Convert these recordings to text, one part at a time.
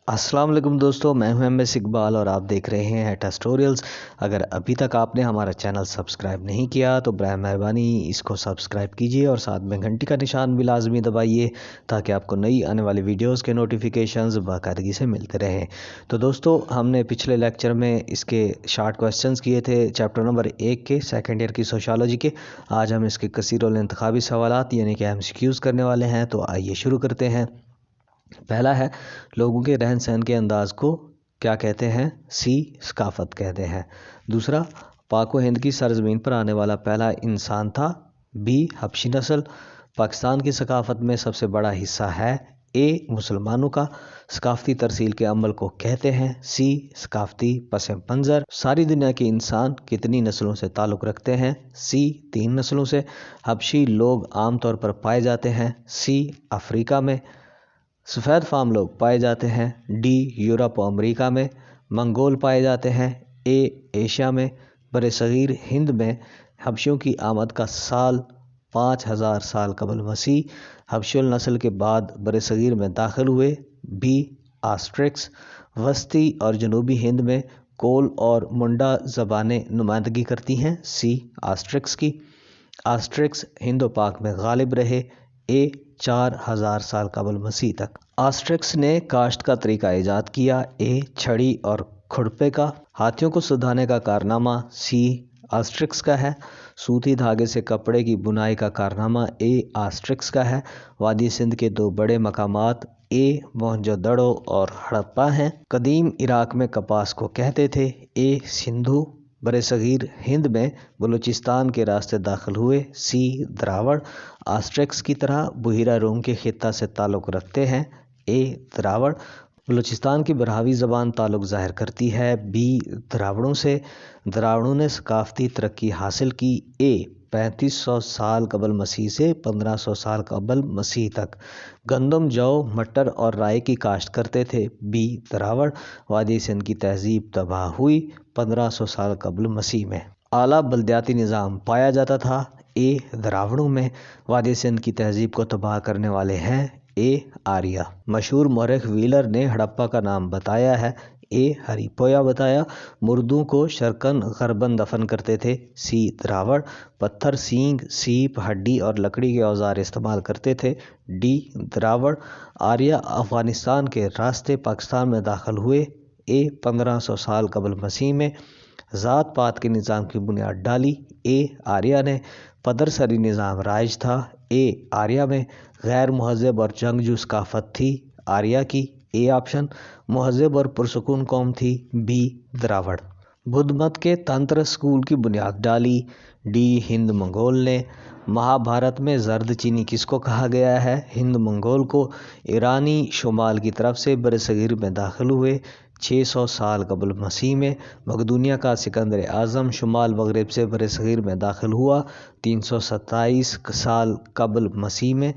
अस्सलाम वालेकुम दोस्तों, मैं हूं MS इकबाल और आप देख रहे हैं टेस्टोरियल्स। अगर अभी तक आपने हमारा चैनल सब्सक्राइब नहीं किया तो बराए मेहरबानी इसको सब्सक्राइब कीजिए और साथ में घंटी का निशान भी लाजमी दबाइए ताकि आपको नई आने वाली वीडियोस के नोटिफिकेशंस बाकायदगी से मिलते रहें। तो दोस्तों, हमने पिछले लेक्चर में इसके शार्ट क्वेश्चंस किए थे चैप्टर नंबर 1 के सेकेंड ईयर की सोशियोलॉजी के। आज हम इसके कसीर इंतखाबी सवालात यानी कि MCQs करने वाले हैं। तो आइए शुरू करते हैं। पहला है, लोगों के रहन सहन के अंदाज को क्या कहते हैं? सी, सकाफत कहते हैं। दूसरा, पाक व हिंद की सरजमीन पर आने वाला पहला इंसान था? बी, हबशी नस्ल। पाकिस्तान की सकाफत में सबसे बड़ा हिस्सा है? ए, मुसलमानों का। सकाफती तरसील के अमल को कहते हैं? सी, सकाफती पस मंज़र। सारी दुनिया के इंसान कितनी नस्लों से ताल्लुक़ रखते हैं? सी, 3 नस्लों से। हबशी लोग आमतौर पर पाए जाते हैं? सी, अफ्रीका में। सफ़ेद फार्म लोग पाए जाते हैं? डी, यूरोप और अमेरिका में। मंगोल पाए जाते हैं? ए, एशिया में। बरसगीर हिंद में हबशियों की आमद का साल 5000 साल कबल मसीह। हबशुल नस्ल के बाद बरसगीर में दाखिल हुए? बी, आस्ट्रिक्स। वस्ती और जनूबी हिंद में कोल और मुंडा ज़बानें नुमाइंदगी करती हैं? सी, आस्ट्रिक्स की। आस्ट्रिक्स हिंदो पाक में गालिब रहे? ए, 4000 साल कबल मसीह तक। आस्ट्रिक्स ने काश्त का तरीका ईजाद किया? ए, छड़ी और खुरपे का। हाथियों को सुधारने का कारनामा? सी, आस्ट्रिक्स का है। सूती धागे से कपड़े की बुनाई का कारनामा? ए, आस्ट्रिक्स का है। वादी सिंध के 2 बड़े मकामात? ए, मोहनजोदड़ो और हड़प्पा हैं। कदीम इराक में कपास को कहते थे? ए, सिंधु। बरसगीर हिंद में बलूचिस्तान के रास्ते दाखिल हुए? सी, द्रावड़। आस्ट्रिक्स की तरह बुहिरा रूम के खित्ता से ताल्लुक़ रखते हैं? ए, द्रावड़। बलूचिस्तान की बरहावी ज़बान ताल्लुक़ ज़ाहिर करती है? बी, द्रावड़ों से। द्रावड़ों ने सकाफ़ती तरक्की हासिल की? ए, 3500 साल कबल मसीह से 1500 साल कबल मसीह तक। गंदम, जौ, मटर और राई की काश्त करते थे? बी, द्रावड़। वादी सिंध की तहजीब तबाह हुई 1500 साल कबल मसीह में। आला बल्दियाती निज़ाम पाया जाता था? ए, द्रावड़ों में। वादी सिंध की तहजीब को तबाह करने वाले हैं? ए, आर्या। मशहूर मौरख व्हीलर ने हड़प्पा का नाम बताया है? ए, हरिपोया बताया। मुर्दों को शरकन गरबन दफन करते थे? सी, द्रावड़। पत्थर, सींग, सीप, हड्डी और लकड़ी के औजार इस्तेमाल करते थे? डी, द्रावड़। आर्या अफगानिस्तान के रास्ते पाकिस्तान में दाखिल हुए? ए, 1500 साल कबल मसीह में। ज़ात पात के निज़ाम की बुनियाद डाली? ए, आर्या ने। पदरसरी निज़ाम राइज था? ए, आर्या में। गैर महज़ब और जंगजू सकाफत थी? आर्या की। A option. महज़ब और पुरसकून कौम थी? बी, द्रावड़। बुद्ध मत के तंत्र स्कूल की बुनियाद डाली? डी, हिंद मंगोल ने। महाभारत में जर्द चीनी किसको कहा गया है? हिंद मंगोल को। ईरानी शुमाल की तरफ से बरसगीर में दाखिल हुए? 600 साल कबल मसीह में। मकदूनिया का सिकंदर आज़म शुमाल मगरब से बरसगीर में दाखिल हुआ 327 साल कबल मसीह में।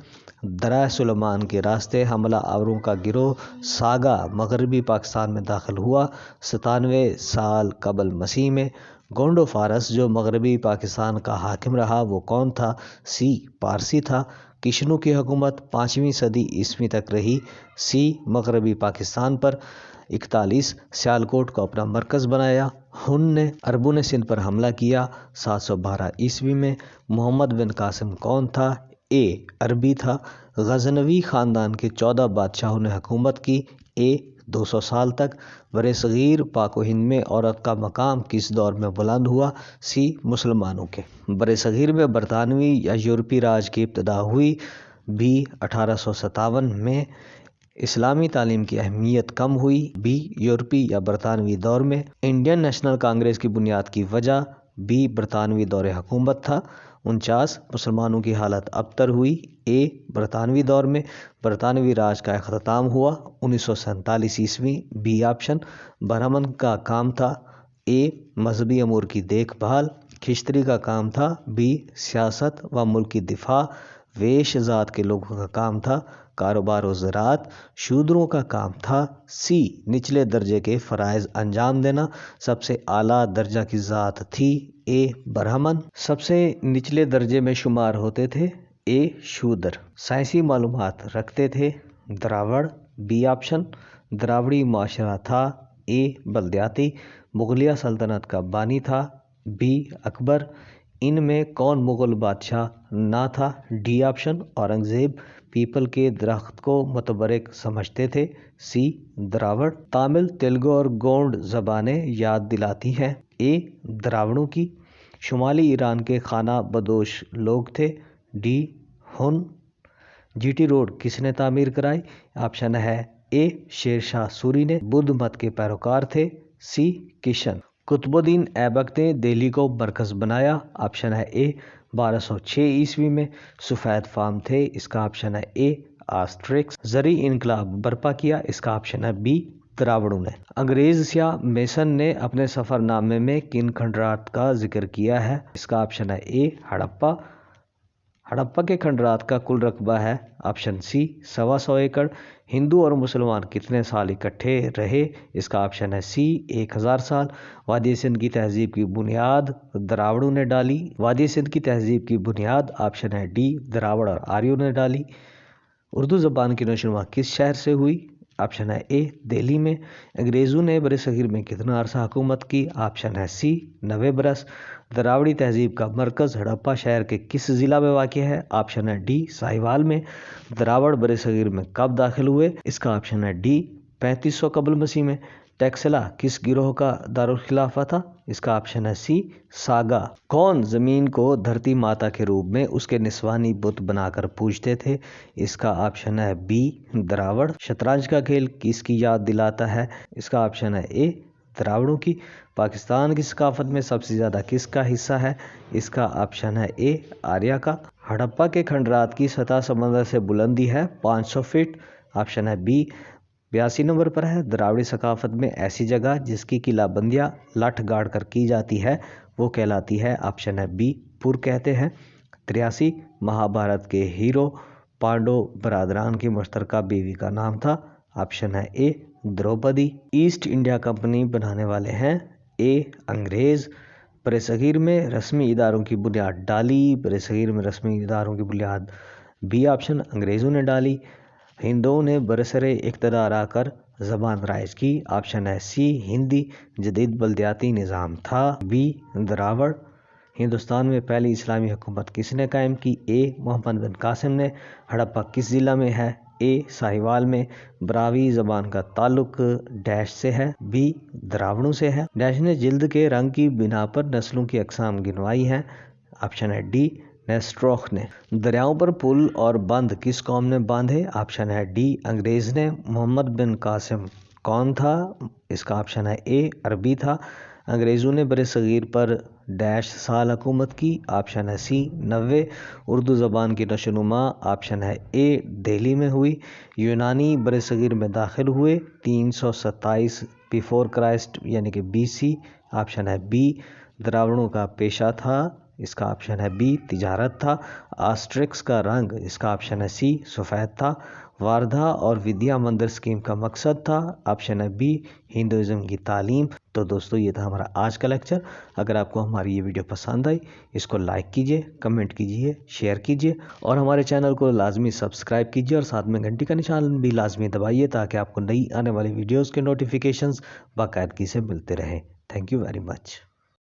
दरा सुलेमान के रास्ते हमला आवरों का गिरोह सागा मगरबी पाकिस्तान में दाखिल हुआ 97 साल कबल मसीह में। गोंडो फारस जो मगरबी पाकिस्तान का हाकिम रहा वो कौन था? सी, पारसी था। किशनू की हुकूमत 5वीं सदी ईस्वी तक रही? सी, मगरबी पाकिस्तान पर। 41 सियालकोट को अपना मरकज़ बनाया? हुन ने। अरबों ने सिंध पर हमला किया 712 ईस्वी में? मोहम्मद बिन कासिम कौन था? ए, अरबी था। गजनवी ख़ानदान के 14 बादशाहों ने हुकूमत की? ए, 200 साल तक। बरसगीर पाक व हिंद में औरत का मकाम किस दौर में बुलंद हुआ? सी, मुसलमानों के। बरसगीर में बरतानवी या यूरोपी राज की इब्तदा हुई? बी, 1857 में। इस्लामी तालीम की अहमियत कम हुई? बी, यूरोपी या बरतानवी दौर में। इंडियन नेशनल कांग्रेस की बुनियाद की वजह? बी, बरतानवी दौर हुकूमत था। 49 मुसलमानों की हालत अबतर हुई? ए, बरतानवी दौर में। बरतानवी राज का अख्ताम हुआ 1947 ईस्वी? B option. बरहमन का काम था? ए, मजहबी अमूर की देखभाल। खिश्तरी का काम था? बी, सियासत व मुल्क की दिफा। वेश ज़ात के लोगों का काम था? कारोबार और ज़राअत। शूद्रों का काम था? सी, निचले दर्जे के फ़राइज़ अंजाम देना। सबसे आला दर्जा की ज़ात थी? ए, ब्राह्मण। सबसे निचले दर्जे में शुमार होते थे? ए, शूद्र। साइंसी मालूमात रखते थे? द्रावड़। B option. द्राविड़ी माशरा था? ए बल्दियाती। मुगलिया सल्तनत का बानी था? बी अकबर। इनमें कौन मुगल बादशाह ना था? D option Aurangzeb. पीपल के दरख्त को मुतबरक समझते थे? सी द्राविड़। तमिल, तेलुगु और गोंड ज़बानें याद दिलाती हैं? ए द्राविड़ों की। शुमाली ईरान के खाना बदोश लोग थे? डी हुन। जीटी रोड किसने तामीर कराई? ऑप्शन है ए शेर शाह सूरी ने। बुद्ध मत के पैरोकार थे? सी किशन। कुतुबुद्दीन ऐबक ने दिल्ली को मरकज बनाया? ऑप्शन है ए 1206 ईस्वी में। सफ़ेद फार्म थे? इसका ऑप्शन है ए आस्ट्रिक्स। ज़री इनकलाब बर्पा किया? इसका ऑप्शन है बी द्राविड़ों ने। अंग्रेज या मेसन ने अपने सफ़रनामे में किन खंडरात का जिक्र किया है? इसका ऑप्शन है ए हड़प्पा। हड़प्पा के खंडरात का कुल रकबा है? ऑप्शन सी 125 एकड़। हिंदू और मुसलमान कितने साल इकट्ठे रहे? इसका ऑप्शन है सी 1000 साल। वादी सिंध की तहजीब की बुनियाद द्राविड़ों ने डाली? वादी सिंध की तहजीब की बुनियाद ऑप्शन है डी द्राविड़ और आर्यों ने डाली। उर्दू ज़बान की नशोनुमा किस शहर से हुई? ऑप्शन है ए दिल्ली में। अंग्रेज़ों ने बरसगीर में कितना अरसा हुकूमत की? ऑप्शन है सी 90 बरस। द्राविड़ी तहजीब का मरकज़ हड़प्पा शहर के किस ज़िला में वाक़ है? ऑप्शन है डी साहिवाल में। द्राविड़ बरसगीर में कब दाखिल हुए? इसका ऑप्शन है डी 3500 कबल मसीह में। टैक्सला किस गिरोह का दारुल खिलाफा था? इसका ऑप्शन है सी सागा। कौन ज़मीन को धरती माता के रूप में उसके निस्वानी बुत बनाकर पूजते थे? इसका ऑप्शन है बी द्राविड़। शतरंज का खेल किसकी याद दिलाता है? इसका ऑप्शन है ए द्राविड़ों की। पाकिस्तान की सकाफत में सबसे ज़्यादा किसका हिस्सा है? इसका ऑप्शन है ए आर्या का। हड़प्पा के खंडरात की सतह समंदर से बुलंदी है 500 फीट। ऑप्शन है बी। 82 नंबर पर है द्राविड़ी सकाफत में ऐसी जगह जिसकी किलाबंदियाँ लठ गाड़ कर की जाती है वो कहलाती है? ऑप्शन है बी पुर कहते हैं। 83 महाभारत के हीरो पांडव बरादरान की मुश्तरका बीवी का नाम था? ऑप्शन है ए द्रौपदी। ईस्ट इंडिया कंपनी बनाने वाले हैं? ए अंग्रेज़। बरसगीर में रस्मी इदारों की बुनियाद डाली? बरसगीर में रस्मी इदारों की बुनियाद बी ऑप्शन अंग्रेज़ों ने डाली। हिंदुओं ने बरसरे इक़्तिदार आकर ज़बान राइज की? ऑप्शन है सी हिंदी। जदीद बल्दियाती निज़ाम था? बी द्राविड़। हिंदुस्तान में पहली इस्लामी हुकूमत किसने कायम की? ए मोहम्मद बिन कासिम ने। हड़प्पा किस ज़िला में है? ए साहिवाल में। ब्रावी ज़बान का ताल्लुक डैश से है? बी द्राविड़ों से है। डैश ने जिल्द के रंग की बिना पर नस्लों की अक़साम गिनवाई हैं? ऑप्शन है डी नेस्ट्रोख ने। दरियाओं पर पुल और बंद किस कौम ने बांधे? ऑप्शन है डी अंग्रेज़ ने। मोहम्मद बिन कासिम कौन था? इसका ऑप्शन है ए अरबी था। अंग्रेज़ों ने बरसगीर पर डैश साल हुकूमत की? ऑप्शन है सी 90। उर्दू ज़बान की नशोनुमा ऑप्शन है ए दिल्ली में हुई। यूनानी बरसगीर में दाखिल हुए 327 बिफोर क्राइस्ट यानी कि BC? ऑप्शन है बी। द्राविड़ों का पेशा था? इसका ऑप्शन है बी तिजारत था। आस्ट्रिक्स का रंग? इसका ऑप्शन है सी सफ़ेद था। वारधा और विद्या मंदिर स्कीम का मकसद था? ऑप्शन है बी हिंदुज़म की तालीम। तो दोस्तों ये था हमारा आज का लेक्चर। अगर आपको हमारी ये वीडियो पसंद आई इसको लाइक कीजिए, कमेंट कीजिए, शेयर कीजिए और हमारे चैनल को लाजमी सब्सक्राइब कीजिए और साथ में घंटी का निशान भी लाजमी दबाइए ताकि आपको नई आने वाली वीडियोज़ के नोटिफिकेशंस बाकायदगी से मिलते रहें। Thank you very much.